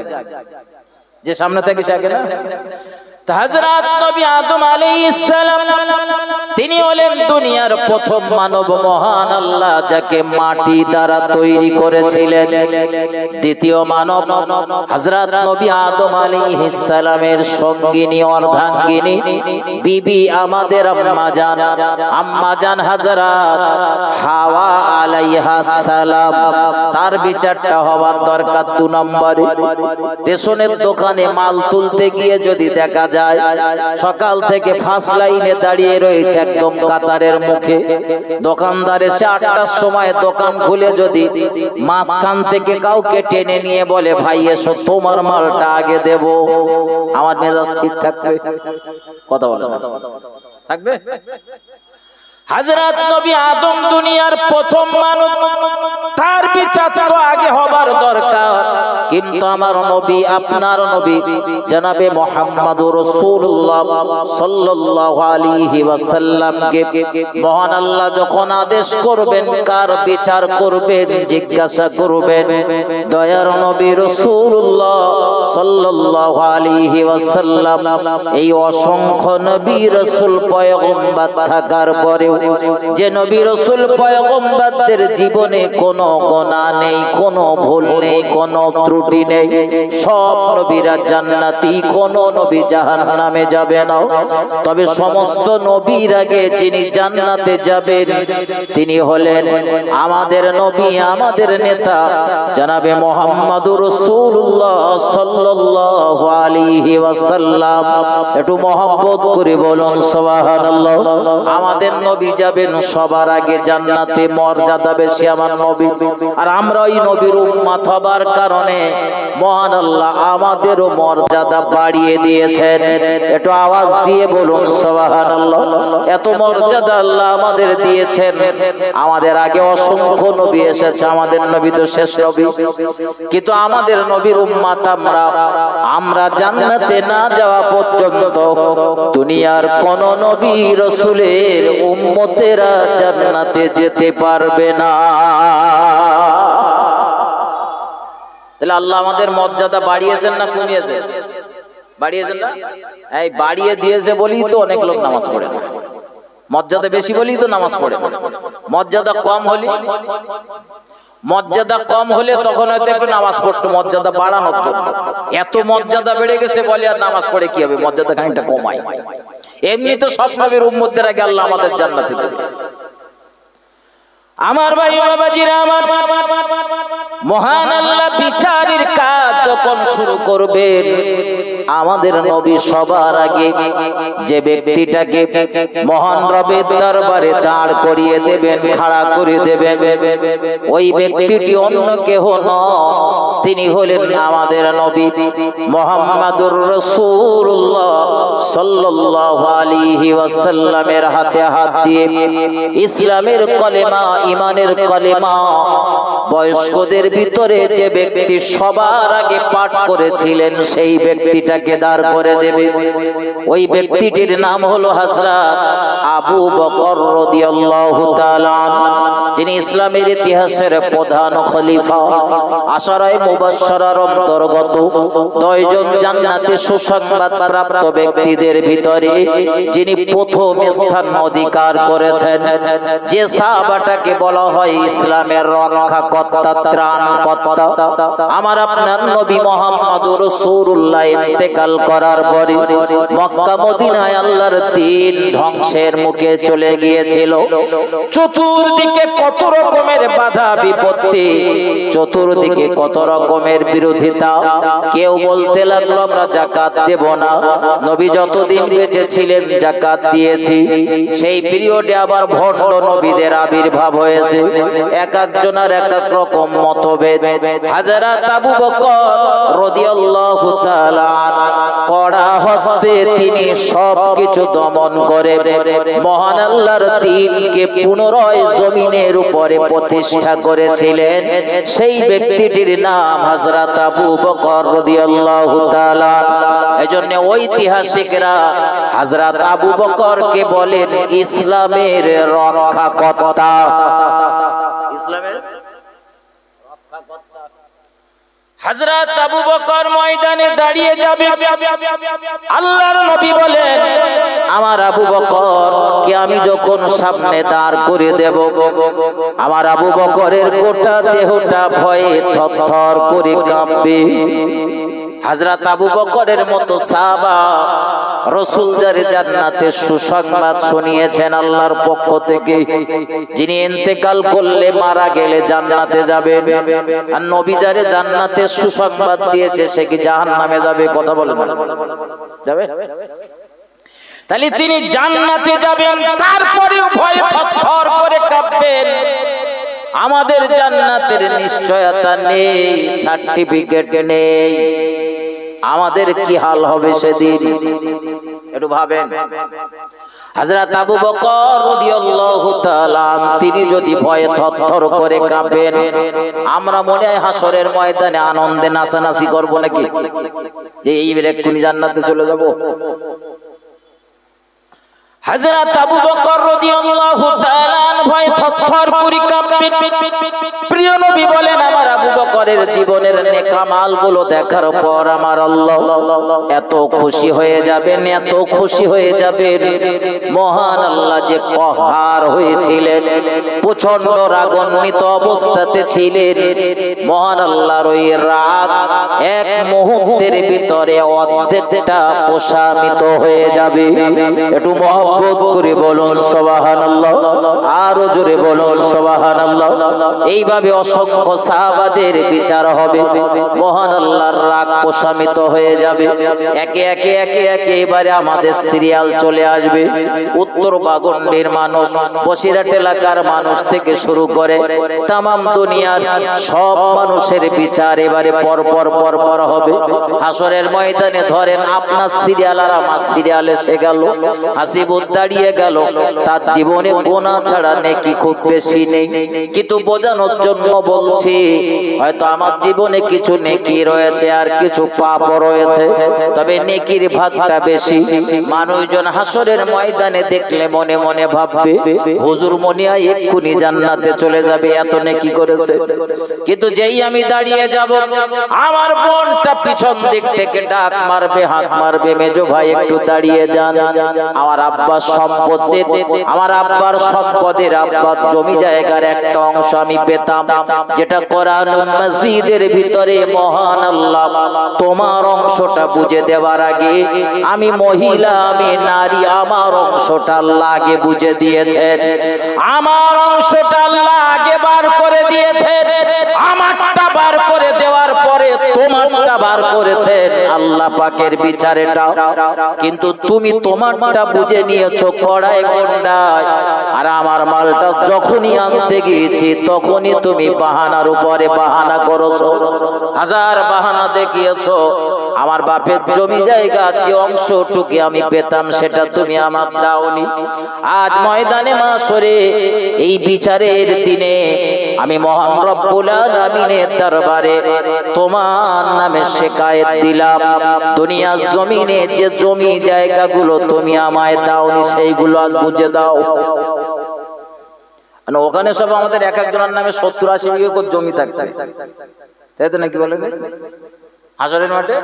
যে সামনে থাকে সে আগে না? হযরত নবী আদম আলাইহিস সালাম তিনি হলেন দুনিয়ার প্রথম মানব। মহান আল্লাহ যাকে মাটি দ্বারা তৈরি করেছিলেন। দ্বিতীয় মানব হযরত নবী আদম আলাইহিস সালামের সঙ্গিনী অর্ধাঙ্গিনী বিবি আমাদের আম্মা জান হযরত হাওয়া আলাইহাস সালাম। তার বিচারটা হওয়ার দরকার 2 নম্বরে। রেশনের দোকানে মাল তুলতে গিয়ে যদি দেখা যায় সকাল থেকে ফার্স্ট লাইনে দাঁড়িয়ে রয়েছে একদম কাতারের মুখে, দোকানদার এসে 8টার সময় দোকান খুলে যদি মাঝখান থেকে কাউকে টেনে নিয়ে বলে ভাই এসো তোমার মালটা আগে দেব, আমার মেজাজ ঠিক থাকবে? কথা বলে থাকবে? হযরত নবী আদম দুনিয়ার প্রথম মানব, তার বিচার তো আগে হবার দরকার। কিন্তু আমার নবী, আপনার নবী জনাবে মুহাম্মদুর রাসূলুল্লাহ সাল্লাল্লাহু আলাইহি ওয়াসাল্লামকে মহান আল্লাহ যখন আদেশ করবেন কার বিচার করবেন জিজ্ঞাসা করবেন, দয়ার নবী রাসূলুল্লাহ সাল্লাল্লাহু আলাইহি ওয়াসাল্লাম এই অসংখ্য নবী রাসূল পয়গম্বর থাকার পরেও যে নবী রাসূল পয়গম্বরদের জীবনে কোনো গুনাহ নেই, কোনো ভুল নেই, কোনো ত্রুটি নেই, সব নবীরা জান্নাতি, কোনো নবী জাহান্নামে যাবে না। তবে সমস্ত নবীর আগে যিনি জান্নাতে যাবেন তিনি হলেন আমাদের নবী, আমাদের নেতা জনাবে মুহাম্মদুর রাসূলুল্লাহ সাল্লাল্লাহু আলাইহি ওয়াসাল্লাম। একটু মহব্বত করে বলুন সুবহানাল্লাহ। আমাদের নবী যাবেন সবার আগে জান্নাতে, মর্যাদা বেশি আমার নবী। আর আমরা ওই নবীর উম্মত হবার কারণে মহান আল্লাহ আমাদেরও মর্যাদা বাড়িয়ে দিয়েছেন। একটু আওয়াজ দিয়ে বলুন সুবহানাল্লাহ। এত মর্যাদা আল্লাহ আমাদের দিয়েছেন। আমাদের আগে অসংখ্য নবী এসেছে, আমাদের নবী তো শেষ নবী, কিন্তু আমাদের নবীর উম্মত আমরা জান্নাতে না যাওয়া পর্যন্ত দুনিয়ার কোন নবী রাসূলের উম্মতেরা জান্নাতে যেতে পারবে না। তাহলে আল্লাহ আমাদের মর্যাদা বাড়িয়েছেন না কমিয়েছেন? বাড়িয়েছেন না? এই বাড়িয়ে দিয়েছে বলেই তো অনেক লোক নামাজ পড়ে না। মর্যাদা বেশি বলেই তো নামাজ পড়ে না। মর্যাদা কম হলে তখন হয়তো একটু নামাজ পড়তো, মর্যাদা বাড়ানোর জন্য। এত মর্যাদা বেড়ে গেছে বলে আর নামাজ পড়ে কি হবে? মর্যাদা খানিকটা কমায়। এমনি তো সব নবীর উম্মতদের আগে আল্লাহ আমাদের জান্নাতে দেবে। আমার ভাই বাবাজিরা আমার, মহান আল্লাহ বিচারের কাজ যখন শুরু করবেন, আমাদের নবী সবার আগে যে ব্যক্তিটাকে মহান রবের দরবারে দাঁড় করিয়ে দেবেন, খাড়া করে দেবেন, ওই ব্যক্তিটি অন্য কেহ নয়, তিনি হলেন আমাদের নবী মুহাম্মাদুর রাসূলুল্লাহ সাল্লাল্লাহু আলাইহি ওয়াসাল্লামের হাতে হাত দিয়ে ইসলামের কলেমা, ঈমানের কলেমা বয়স্কদের ভিতরে যে ব্যক্তি সবার আগে পাঠ করেছিলেন, সেই ব্যক্তিটাকে দাঁড় করে দেবে। ওই ব্যক্তিটির নাম হলো হযরত আবু বকর রাদিয়াল্লাহু তাআলা, যিনি ইসলামের ইতিহাসের প্রধান খলিফা, আশারায়ে মুবাশশারার অন্তর্গত 9 জন জান্নাতে সুসংবাদ প্রাপ্ত ব্যক্তিদের ভিতরে যিনি প্রথম স্থান অধিকার করেছেন। যে সাহাবাটাকে বলা হয় ইসলামের রক্ষাকর্তা, ত্রাণকর্তা। আমার আপনার নবী মুহাম্মদুর রাসূলুল্লাহ ইন্তেকাল করার পরে মক্কা মদিনায় আল্লাহর দ্বীন ধ্বংসের মুখে চলে গিয়েছিল। চতুর্দিকে কত রকমের বাধা বিপত্তি, চতুর্দিকে কত রকমের বিরোধিতা। কেউ বলতে লাগলো আমরা যাকাত দেব না, নবী যতদিন বেঁচে ছিলেন যাকাত দিয়েছি। সেই পিরিয়ডে আবার ভণ্ড নবীদের আবির্ভাব হয়েছে, এক একজনের এক এক রকম মতভেদ। হযরত আবু বকর রাদিয়াল্লাহু তাআলা কড়া হস্তে তিনি সবকিছু দমন করে মহান আল্লাহর দ্বীনকে পুনরায় জমিনের উপরে প্রতিষ্ঠা করেছিলেন। সেই ব্যক্তিটির নাম হযরত আবু বকর রাদিয়াল্লাহু তাআলা। এজন্য ঐতিহাসিকরা হযরত আবু বকরকে বলেন ইসলামের রক্ষাকর্তা। ইসলামের হযরত আবু বকর ময়দানে দাঁড়িয়ে যাবে, আল্লাহর নবী বলেন আমার আবু বকর কে আমি যখন সামনে দাঁড় করে দেব, আমার আবু বকরের গোটা দেহটা ভয়ে থরথর করে কাঁপবে। হযরত আবু বকরের মতো সাহাবা, রাসূল যারে জান্নাতের সুসংবাদ শুনিয়েছেন আল্লাহর পক্ষ থেকে, যিনি ইন্তেকাল করলে মারা গেলে জান্নাতে যাবে, আর নবী যারে জান্নাতের সুসংবাদ দিয়েছে সে কি জাহান্নামে যাবে? কথা বলেন, যাবে? তাহলে তিনি জান্নাতে যাবেন, তারপরেও ভয়ে থরথর করে কাঁপবেন। আমাদের জান্নাতের নিশ্চয়তা নেই, সার্টিফিকেট নেই, আমাদের কি হাল হবে সেদিন? একটু ভাবেন। হযরত আবু বকর রাদিয়াল্লাহু তাআলা তিনি যদি ভয়ে থরথর করে কাঁপেন, আমরা মনে হয় হাসরের ময়দানে আনন্দে নাচানাচি করব নাকি, যে এই এক্ষুনি জান্নাতে চলে যাব? হযরত আবু বকর রাদিয়াল্লাহু তাআলা ভয়ে থরথর করে কাঁপেন। প্রিয় নবী বলেন আমার আবু বকরের জীবনের নেক আমলগুলো দেখার পর আমার আল্লাহ এত খুশি হয়ে যাবেন, এত খুশি হয়ে যাবেন। মহান আল্লাহ যে কহার হয়েছিলেন, প্রচন্ড রাগান্বিত অবস্থাতে ছিলেন, মহান আল্লাহর ওই রাগ এক মুহূর্তের ভিতরে অর্ধেকটা প্রশমিত হয়ে যাবে। একটু মহব্বত করে বলুন সুবহানাল্লাহ, আরো জোরে বলুন সুবহানাল্লাহ। এইভাবে অসংখ্য সাহাবাদের বিচার হবে, মহান আল্লাহর রাগ প্রশমিত হয়ে যাবে। একে একে একে একে এবারে আমাদের সিরিয়াল চলে আসবে। উত্তর বাগন্ডির মানুষ, বসিরহাট এলাকার মানুষ থেকে শুরু করে তামাম দুনিয়ার সব মানুষের বিচার এবারে পরপর পরপর হবে। হাসরের ময়দানে ধরেন আপনার সিরিয়াল আর আমার সিরিয়াল এসে গেল, হাসিবুত দাঁড়িয়ে গেল, তার জীবনে গোনা ছাড়া নেকি খুব বেশি নেই। কিন্তু বোঝানোর জন্য বলছি, হয়তো আমার জীবনে কিছু নেকি রয়েছে আর কিছু পাপ রয়েছে, তবে নেকির ভাগটা বেশি। মানুষজন হাসরের ময়দানে দেখলে মনে মনে ভাববে হুজুর মনে হয় এক্ষুনি জান্নাতে চলে যাবে, এত নেকি করেছে। কিন্তু যেই আমি দাঁড়িয়ে যাব, আমার বোনটা পিছন দিক থেকে ডাক মারবে, হাত মারবে, মেজো ভাই একটু দাঁড়িয়ে যান। আমার আব্বার সম্পদের, আমার আব্বার সম্পদের, আব্বার জমি জায়গার একটা অংশ আমি পেতাম, যেটা কোরআন মসজিদের ভিতরে মহান আল্লাহ তোমার অংশটা বুঝে দেওয়ার আগে আমি মহিলা, আমি নারী, আমার অংশটা আল্লাহ আগে বুঝে দিয়েছেন। আমার অংশটা আল্লাহ আগে বার করে দিয়েছেন। আমারটা বার করে দেওয়ার পরে তোমারটা বার করেছেন আল্লাহ পাকের বিচার এটা। কিন্তু তুমি তোমারটা বুঝে নিয়েছো কড়াই গন্ডায়, আর আমার মালটা যখনই আনতে গিয়েছি তখনই তুমি বাহানার উপরে বাহানা করেছো, হাজার বাহানা দেখিয়েছো। আমার বাপের জমি জায়গা যে অংশটুকু আমি পেতাম সেটা তুমি আমার দাওনি। আজ ময়দানে মাশরে এই বিচারের দিনে আমি মহান রব্বুল আলামিনের দরবারে তোমার নামে শিকায়েত দিলাম, দুনিয়ার জমিনে যে জমি জায়গাগুলো তুমি আমায় দাওনি সেইগুলো আজ বুঝে দাও। ওখানে সব আমাদের এক একজনের নামে 70-80 বিঘা করে জমি থাকতে, তাই তো নাকি বলেন? হাজারের মাঠে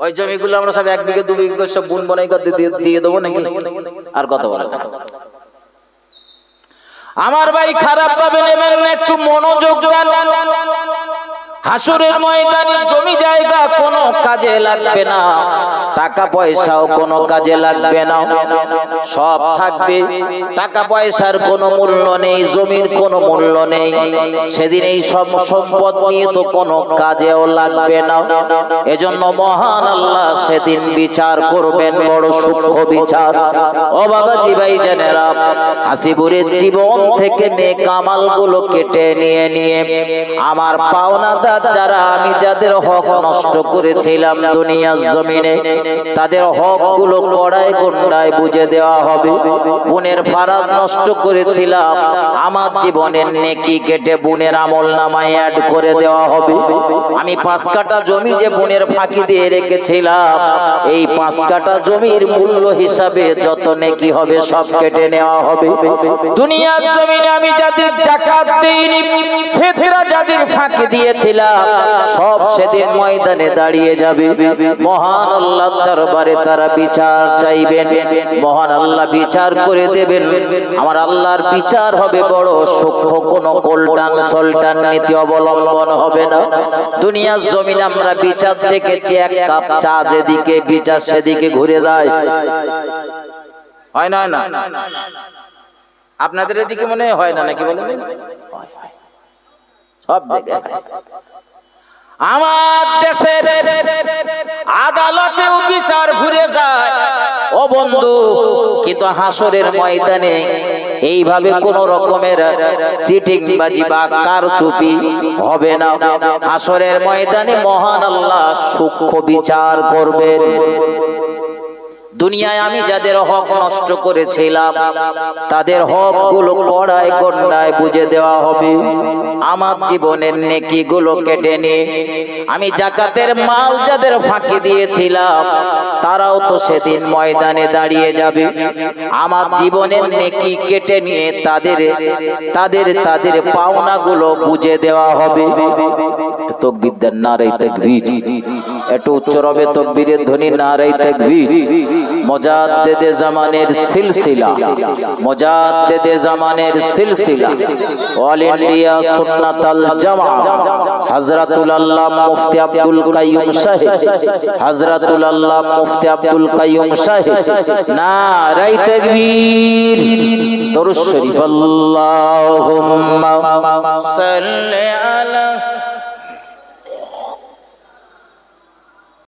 ওই জমিগুলো আমরা সব 1 বিঘা 2 বিঘা করে সব বুন বনাই করে দিয়ে দেবো নাকি? আর কথা বলে আমার ভাই খারাপ ভাবে নেবেন না, একটু মনোযোগ দেন। হাসরের ময়দানে জমি জায়গা কোনো কাজে লাগবে না, টাকা পয়সাও কোনো কাজে লাগবে না, সব থাকবে। টাকা পয়সার কোনো মূল্য নেই, জমির কোনো মূল্য নেই। সেদিন এই সব সম্পদ নিয়ে তো কোনো কাজেও লাগবে না। এজন্য মহান আল্লাহ সেদিন বিচার করবেন, বড় সূক্ষ্ম বিচার। ও বাবাজি ভাই জানেরা, হাসিবুরের জীবন থেকে নেক আমালগুলো কেটে নিয়ে নিয়ে আমার পাওনাদার যারা, আমি যাদের হক নষ্ট করেছিলাম দুনিয়ার জমিনে, তাদের হক গুলো কড়াই গন্ডায় বুঝে দেওয়া হবে। বোনের ফারাজ নষ্ট করেছিলাম, আমার জীবনের নেকি কেটে বোনের আমল নামায় অ্যাড করে দেওয়া হবে। আমি 5 কাঠা জমি যে বোনের ফাঁকি দিয়ে রেখেছিলাম, এই 5 কাঠা জমির মূল্য হিসাবে যত নেকি হবে সব কেটে নেওয়া হবে। দুনিয়ার জমিনে আমি যাদের যাকাত দেইনি, ফিতরা যাদের ফাঁকি দিয়েছিলাম, সব সেদিন ময়দানে দাঁড়িয়ে যাবে। মহান আল্লাহর দরবারে তারা বিচার চাইবেন, মহান আল্লাহ বিচার করে দেবেন। আমার আল্লাহর বিচার হবে বড় সূক্ষ্ম, কোনো কোল্টান সল্টান নীতি অবলম্বন হবে না। দুনিয়ার জমিনে আমরা বিচার দেখেছি, 1 কাপ চা যেদিকে বিচার সেদিকে ঘুরে যায়, হয় না? না আপনাদের এদিকে মনে হয় না নাকি বলেন? সব জায়গায় আমার দেশের আদালতেও বিচার ঘুরে যায় ও বন্ধু, কিন্তু হাসরের ময়দানে এইভাবে কোন রকমের চিটিংবাজি বা কারচুপি হবে না। হাসরের ময়দানে মহান আল্লাহ সূক্ষ্ম বিচার করবেন। দুনিয়ায় আমি যাদের হক নষ্ট করেছিলাম তাদের হক গুলো কড়াই গন্ডায় বুঝে দেওয়া হবে। আমার জীবনের নেকি গুলো কেটে নিয়ে আমি যাকাতের মাল যাদের ফাঁকি দিয়েছিলাম তারাও তো সেদিন ময়দানে দাঁড়িয়ে যাবে। আমার জীবনের নেকি কেটে নিয়ে তাদের পাওনা গুলো বুঝে দেওয়া হবে। তাকবীর দেন, নারে তাকবীর। একটু উচ্চ রবে তাকবীরের ধ্বনি, নারে তাকবীর। মুজাদ্দিদে জামানের সিলসিলা, মুজাদ্দিদে জামানের সিলসিলা অল ইন্ডিয়া সুন্নাতুল জামাত হযরতুল আল্লামা মুফতি আব্দুল কাইয়ুম সাহেব, হযরতুল আল্লামা মুফতি আব্দুল কাইয়ুম সাহেব, নারে তাকবীর। দরুদ শরীফ। আল্লাহুম্মা সাল্লি আলা